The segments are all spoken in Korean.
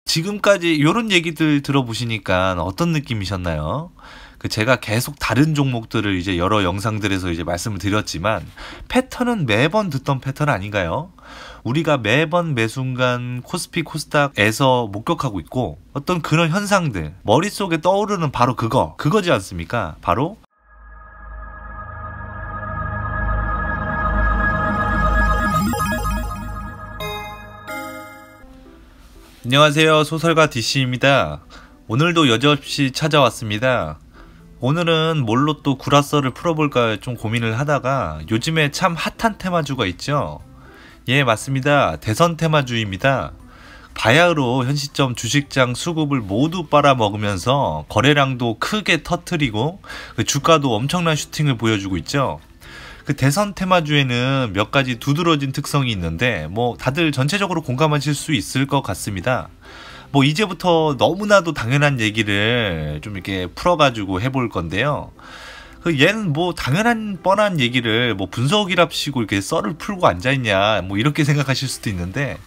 지금까지 요런 얘기들 들어보시니까 어떤 느낌이셨나요? 제가 계속 다른 종목들을 이제 여러 영상들에서 이제 말씀을 드렸지만 패턴은 매번 듣던 패턴 아닌가요? 우리가 매번 매순간 코스피 코스닥에서 목격하고 있고 어떤 그런 현상들 머릿속에 떠오르는 바로 그거지 않습니까? 바로 안녕하세요, 소설가 DC입니다. 오늘도 여지없이 찾아왔습니다. 오늘은 뭘로 또 구라설을 풀어볼까 좀 고민을 하다가 요즘에 참 핫한 테마주가 있죠. 예, 맞습니다. 대선 테마주입니다. 바야흐로 현 시점 주식장 수급을 모두 빨아먹으면서 거래량도 크게 터트리고 주가도 엄청난 슈팅을 보여주고 있죠. 대선 테마주에는 몇 가지 두드러진 특성이 있는데 다들 전체적으로 공감하실 수 있을 것 같습니다. 이제부터 너무나도 당연한 얘기를 좀 이렇게 풀어가지고 해볼 건데요. 얘는 당연한 뻔한 얘기를 분석이랍시고 이렇게 썰을 풀고 앉아있냐 이렇게 생각하실 수도 있는데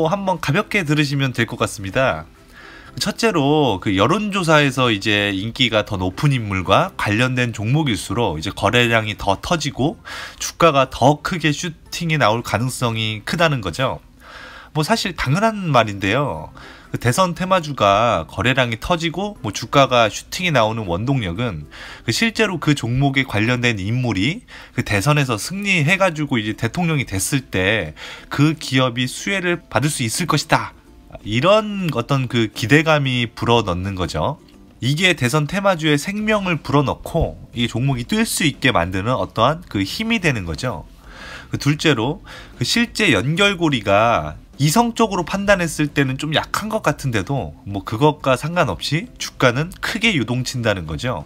한번 가볍게 들으시면 될 것 같습니다. 첫째로 여론조사에서 이제 인기가 더 높은 인물과 관련된 종목일수록 이제 거래량이 더 터지고 주가가 더 크게 슈팅이 나올 가능성이 크다는 거죠. 사실 당연한 말인데요. 대선 테마주가 거래량이 터지고 주가가 슈팅이 나오는 원동력은 실제로 그 종목에 관련된 인물이 대선에서 승리해가지고 이제 대통령이 됐을 때 그 기업이 수혜를 받을 수 있을 것이다. 이런 어떤 기대감이 불어넣는 거죠. 이게 대선 테마주의 생명을 불어넣고 이 종목이 뛸 수 있게 만드는 어떠한 힘이 되는 거죠. 둘째로 실제 연결고리가 이성적으로 판단했을 때는 좀 약한 것 같은데도 그것과 상관없이 주가는 크게 유동친다는 거죠.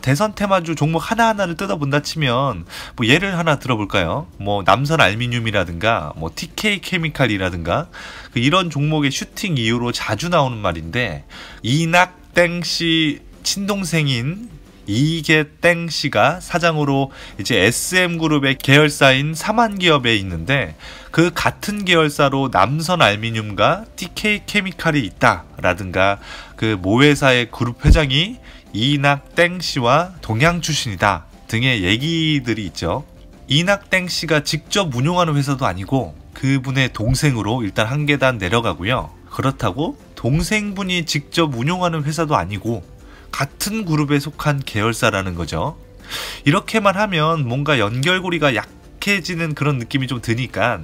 대선 테마주 종목 하나하나를 뜯어본다 치면 예를 하나 들어볼까요? 남선 알미늄이라든가 TK 케미칼이라든가 이런 종목의 슈팅 이유로 자주 나오는 말인데, 이낙 땡씨 친동생인 이계 땡씨가 사장으로 이제 SM그룹의 계열사인 삼한기업에 있는데 그 같은 계열사로 남선 알미늄과 TK 케미칼이 있다라든가 모회사의 그룹 회장이 이낙 땡씨와 동양 출신이다 등의 얘기들이 있죠. 이낙 땡씨가 직접 운용하는 회사도 아니고 그분의 동생으로 일단 한 계단 내려가고요. 그렇다고 동생분이 직접 운용하는 회사도 아니고 같은 그룹에 속한 계열사라는 거죠. 이렇게만 하면 뭔가 연결고리가 약해지는 그런 느낌이 좀 드니까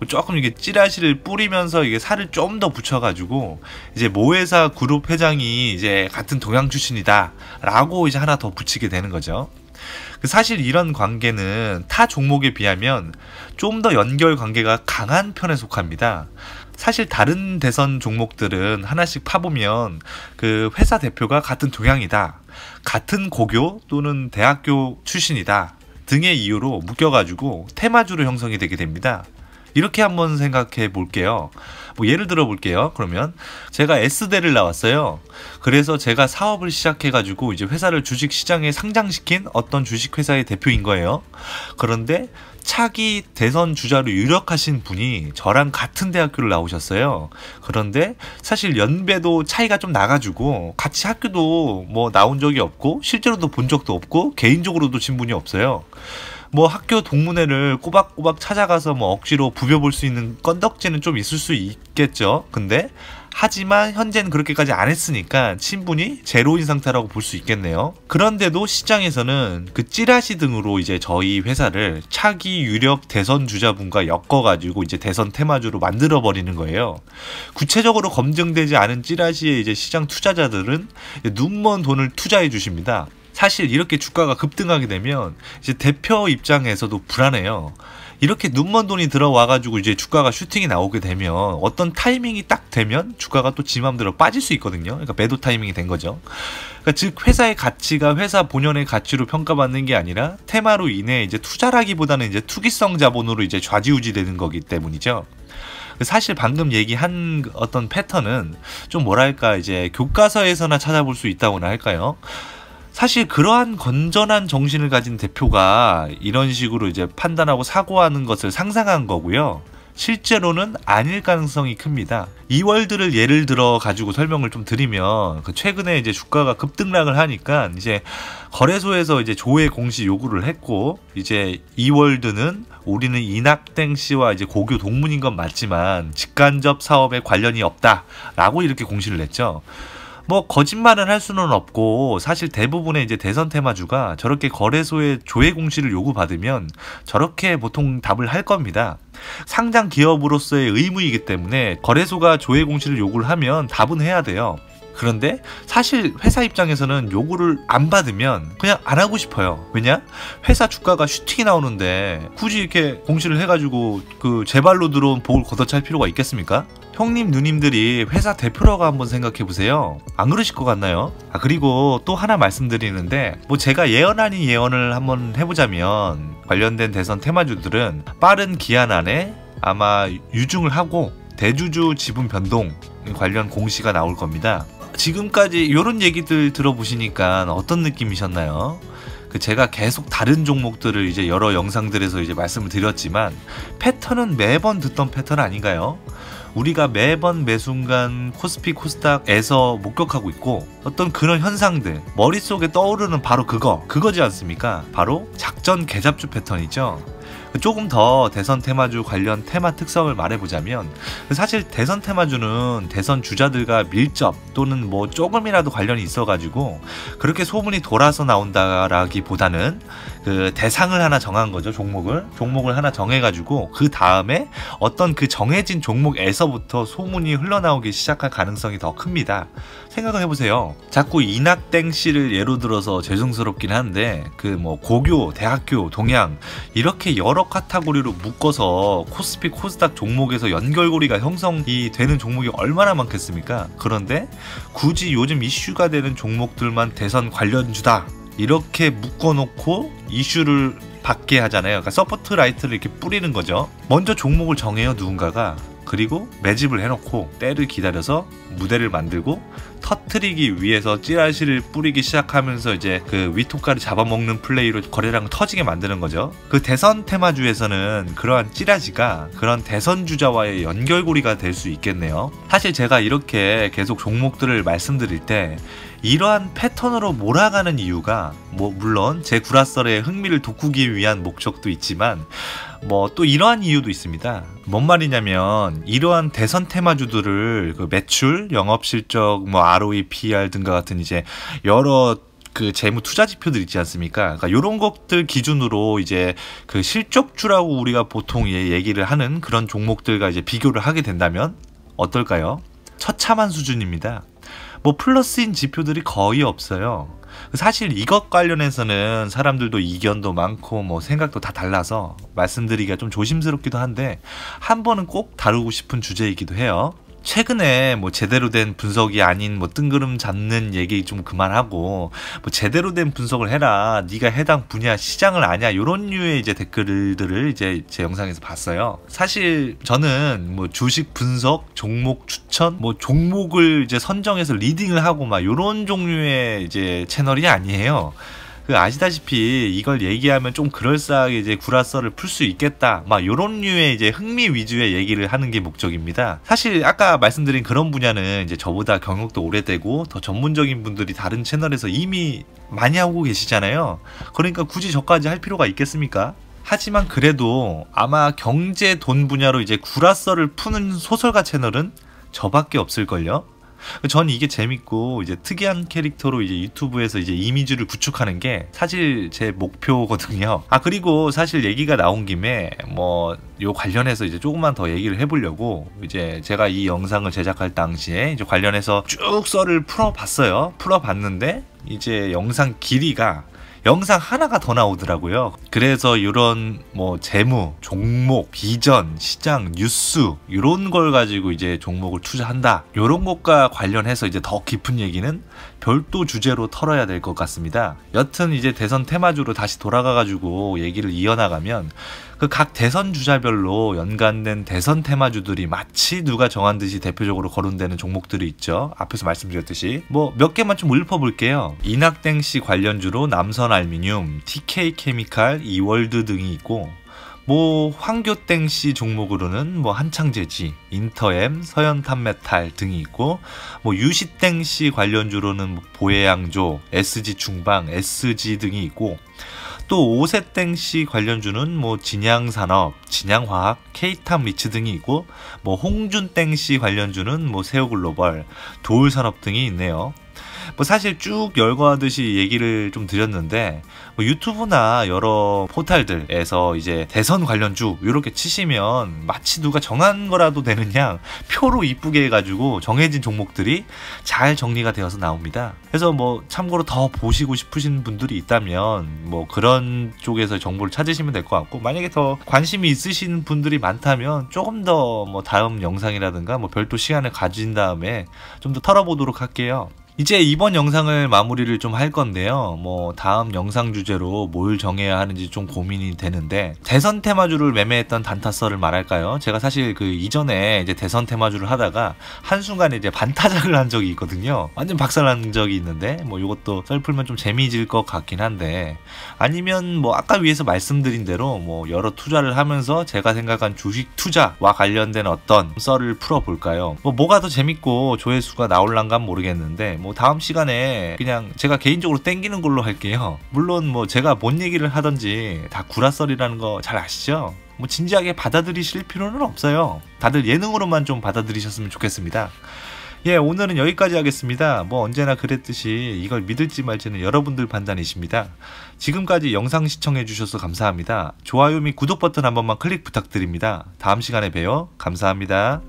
조금 이게 찌라시를 뿌리면서 이게 살을 좀 더 붙여가지고 이제 모회사 그룹 회장이 이제 같은 동양 출신이다 라고 이제 하나 더 붙이게 되는 거죠. 사실 이런 관계는 타 종목에 비하면 좀 더 연결 관계가 강한 편에 속합니다. 사실 다른 대선 종목들은 하나씩 파보면 회사 대표가 같은 동양이다, 같은 고교 또는 대학교 출신이다 등의 이유로 묶여가지고 테마주로 형성이 되게 됩니다. 이렇게 한번 생각해 볼게요. 예를 들어 볼게요. 그러면 제가 S대를 나왔어요. 그래서 제가 사업을 시작해가지고 이제 회사를 주식시장에 상장시킨 어떤 주식회사의 대표인 거예요. 그런데 차기 대선 주자로 유력하신 분이 저랑 같은 대학교를 나오셨어요. 그런데 사실 연배도 차이가 좀 나가지고 같이 학교도 나온 적이 없고 실제로도 본 적도 없고 개인적으로도 친분이 없어요. 학교 동문회를 꼬박꼬박 찾아가서 억지로 부벼볼 수 있는 건덕지는 좀 있을 수 있겠죠. 근데 하지만 현재는 그렇게까지 안 했으니까 친분이 제로인 상태라고 볼 수 있겠네요. 그런데도 시장에서는 찌라시 등으로 이제 저희 회사를 차기 유력 대선 주자분과 엮어가지고 이제 대선 테마주로 만들어 버리는 거예요. 구체적으로 검증되지 않은 찌라시의 이제 시장 투자자들은 눈먼 돈을 투자해 주십니다. 사실 이렇게 주가가 급등하게 되면 이제 대표 입장에서도 불안해요. 이렇게 눈먼 돈이 들어와가지고 이제 주가가 슈팅이 나오게 되면 어떤 타이밍이 딱 되면 주가가 또 지 맘대로 빠질 수 있거든요. 그러니까 매도 타이밍이 된 거죠. 즉 회사의 가치가 회사 본연의 가치로 평가받는 게 아니라 테마로 인해 이제 투자라기보다는 이제 투기성 자본으로 이제 좌지우지되는 거기 때문이죠. 사실 방금 얘기한 어떤 패턴은 좀 이제 교과서에서나 찾아볼 수 있다고나 할까요? 사실 그러한 건전한 정신을 가진 대표가 이런 식으로 이제 판단하고 사고하는 것을 상상한 거고요. 실제로는 아닐 가능성이 큽니다. 이월드를 예를 들어 가지고 설명을 좀 드리면 최근에 이제 주가가 급등락을 하니까 이제 거래소에서 이제 조회 공시 요구를 했고, 이제 이월드는 우리는 이낙땡 씨와 이제 고교 동문인 건 맞지만 직간접 사업에 관련이 없다라고 이렇게 공시를 냈죠. 뭐 거짓말은 할 수는 없고, 사실 대부분의 이제 대선 테마주가 저렇게 거래소에 조회 공시를 요구받으면 저렇게 보통 답을 할 겁니다. 상장 기업으로서의 의무이기 때문에 거래소가 조회 공시를 요구를 하면 답은 해야 돼요. 그런데 사실 회사 입장에서는 요구를 안 받으면 그냥 안 하고 싶어요. 왜냐? 회사 주가가 슈팅이 나오는데 굳이 이렇게 공시를 해가지고 그 제 발로 들어온 복을 걷어찰 필요가 있겠습니까? 형님 누님들이 회사 대표라고 한번 생각해보세요. 안 그러실 것 같나요? 그리고 또 하나 말씀드리는데, 뭐 제가 예언 아닌 예언을 한번 해보자면, 관련된 대선 테마주들은 빠른 기한 안에 아마 유증을 하고 대주주 지분 변동 관련 공시가 나올 겁니다. 지금까지 이런 얘기들 들어보시니까 어떤 느낌이셨나요? 제가 계속 다른 종목들을 이제 여러 영상들에서 이제 말씀을 드렸지만, 패턴은 매번 듣던 패턴 아닌가요? 우리가 매번 매순간 코스피 코스닥에서 목격하고 있고, 어떤 그런 현상들 머릿속에 떠오르는 바로 그거지 않습니까? 바로 작전 개잡주 패턴이죠. 조금 더 대선 테마주 관련 테마 특성을 말해보자면, 사실 대선 테마주는 대선 주자들과 밀접 또는 뭐 조금이라도 관련이 있어가지고 그렇게 소문이 돌아서 나온다라기보다는 그 대상을 하나 정한 거죠. 종목을 하나 정해가지고 그 다음에 어떤 그 정해진 종목에서부터 소문이 흘러나오기 시작할 가능성이 더 큽니다. 생각을 해보세요. 자꾸 이낙땡 씨를 예로 들어서 죄송스럽긴 한데, 그 뭐 고교, 대학교, 동양 이렇게 여러 카테고리로 묶어서 코스피 코스닥 종목에서 연결고리가 형성이 되는 종목이 얼마나 많겠습니까? 그런데 굳이 요즘 이슈가 되는 종목들만 대선 관련주다 이렇게 묶어놓고 이슈를 받게 하잖아요. 그러니까 서포트 라이트를 이렇게 뿌리는 거죠. 먼저 종목을 정해요, 누군가가. 그리고 매집을 해놓고 때를 기다려서 무대를 만들고 터트리기 위해서 찌라시를 뿌리기 시작하면서 이제 그 위토가를 잡아먹는 플레이로 거래량을 터지게 만드는 거죠. 그 대선 테마주에서는 그러한 찌라시가 그런 대선 주자와의 연결고리가 될 수 있겠네요. 사실 제가 이렇게 계속 종목들을 말씀드릴 때 이러한 패턴으로 몰아가는 이유가, 뭐 물론 제 구라썰에 흥미를 돋구기 위한 목적도 있지만 뭐 또 이러한 이유도 있습니다. 뭔 말이냐면, 이러한 대선 테마주들을 그 매출, 영업실적, 뭐 ROE, PER 등과 같은 이제 여러 그 재무 투자 지표들 있지 않습니까? 그러니까 이런 것들 기준으로 이제 그 실적주라고 우리가 보통 얘기를 하는 그런 종목들과 이제 비교를 하게 된다면 어떨까요? 처참한 수준입니다. 뭐 플러스인 지표들이 거의 없어요. 사실 이것 관련해서는 사람들도 이견도 많고 뭐 생각도 다 달라서 말씀드리기가 좀 조심스럽기도 한데, 한 번은 꼭 다루고 싶은 주제이기도 해요. 최근에 뭐 제대로 된 분석이 아닌 뭐 뜬구름 잡는 얘기 좀 그만하고, 뭐 제대로 된 분석을 해라, 네가 해당 분야 시장을 아냐, 이런 류의 이제 댓글들을 이제 제 영상에서 봤어요. 사실 저는 뭐 주식 분석, 종목 추천, 뭐 종목을 이제 선정해서 리딩을 하고 막 이런 종류의 이제 채널이 아니에요. 아시다시피 이걸 얘기하면 좀 그럴싸하게 이제 구라썰을 풀 수 있겠다, 막 요런 류의 이제 흥미 위주의 얘기를 하는 게 목적입니다. 사실 아까 말씀드린 그런 분야는 이제 저보다 경력도 오래되고 더 전문적인 분들이 다른 채널에서 이미 많이 하고 계시잖아요. 그러니까 굳이 저까지 할 필요가 있겠습니까? 하지만 그래도 아마 경제 돈 분야로 이제 구라썰을 푸는 소설가 채널은 저밖에 없을걸요? 전 이게 재밌고 이제 특이한 캐릭터로 이제 유튜브에서 이제 이미지를 구축하는 게 사실 제 목표거든요. 그리고 사실 얘기가 나온 김에 뭐 요 관련해서 이제 조금만 더 얘기를 해보려고, 이제 제가 이 영상을 제작할 당시에 이제 관련해서 쭉 썰을 풀어봤는데 이제 영상 길이가 영상 하나가 더 나오더라고요. 그래서 이런 뭐 재무, 종목, 비전, 시장, 뉴스 이런 걸 가지고 이제 종목을 투자한다, 이런 것과 관련해서 이제 더 깊은 얘기는 별도 주제로 털어야 될 것 같습니다. 여튼 이제 대선 테마주로 다시 돌아가가지고 얘기를 이어나가면, 그 각 대선 주자별로 연관된 대선 테마주들이 마치 누가 정한 듯이 대표적으로 거론되는 종목들이 있죠. 앞에서 말씀드렸듯이 뭐 몇 개만 좀 읊어볼게요. 이낙땡 씨 관련주로 남선알미늄, TK케미칼, 이월드 등이 있고, 뭐 황교땡씨 종목으로는 뭐 한창제지, 인터엠, 서현탄메탈 등이 있고, 뭐 유시땡씨 관련주로는 뭐 보혜양조, SG중방, SG 등이 있고, 또 오세땡씨 관련주는 뭐 진양산업, 진양화학, K탑리츠 등이 있고, 뭐 홍준땡씨 관련주는 뭐 세오글로벌, 도울산업 등이 있네요. 뭐 사실 쭉 열거하듯이 얘기를 좀 드렸는데, 뭐 유튜브나 여러 포탈들에서 이제 대선 관련주 이렇게 치시면 마치 누가 정한 거라도 되는 양 표로 이쁘게 해가지고 정해진 종목들이 잘 정리가 되어서 나옵니다. 그래서 뭐 참고로 더 보시고 싶으신 분들이 있다면 뭐 그런 쪽에서 정보를 찾으시면 될 것 같고, 만약에 더 관심이 있으신 분들이 많다면 조금 더 뭐 다음 영상이라든가 뭐 별도 시간을 가진 다음에 좀 더 털어보도록 할게요. 이제 이번 영상을 마무리를 좀 할 건데요. 뭐 다음 영상 주제로 뭘 정해야 하는지 좀 고민이 되는데, 대선 테마주를 매매했던 단타설을 말할까요? 제가 사실 그 이전에 이제 대선 테마주를 하다가 한순간에 이제 반타작을 한 적이 있거든요. 완전 박살난 적이 있는데, 뭐 이것도 썰 풀면 좀 재미질 것 같긴 한데, 아니면 뭐 아까 위에서 말씀드린 대로 뭐 여러 투자를 하면서 제가 생각한 주식 투자와 관련된 어떤 썰을 풀어볼까요? 뭐가 더 재밌고 조회수가 나올란간 모르겠는데, 뭐 다음 시간에 그냥 제가 개인적으로 땡기는 걸로 할게요. 물론 뭐 제가 뭔 얘기를 하던지 다 구라썰이라는 거 잘 아시죠? 뭐 진지하게 받아들이실 필요는 없어요. 다들 예능으로만 좀 받아들이셨으면 좋겠습니다. 예, 오늘은 여기까지 하겠습니다. 뭐 언제나 그랬듯이 이걸 믿을지 말지는 여러분들 판단이십니다. 지금까지 영상 시청해 주셔서 감사합니다. 좋아요 및 구독 버튼 한 번만 클릭 부탁드립니다. 다음 시간에 봬요. 감사합니다.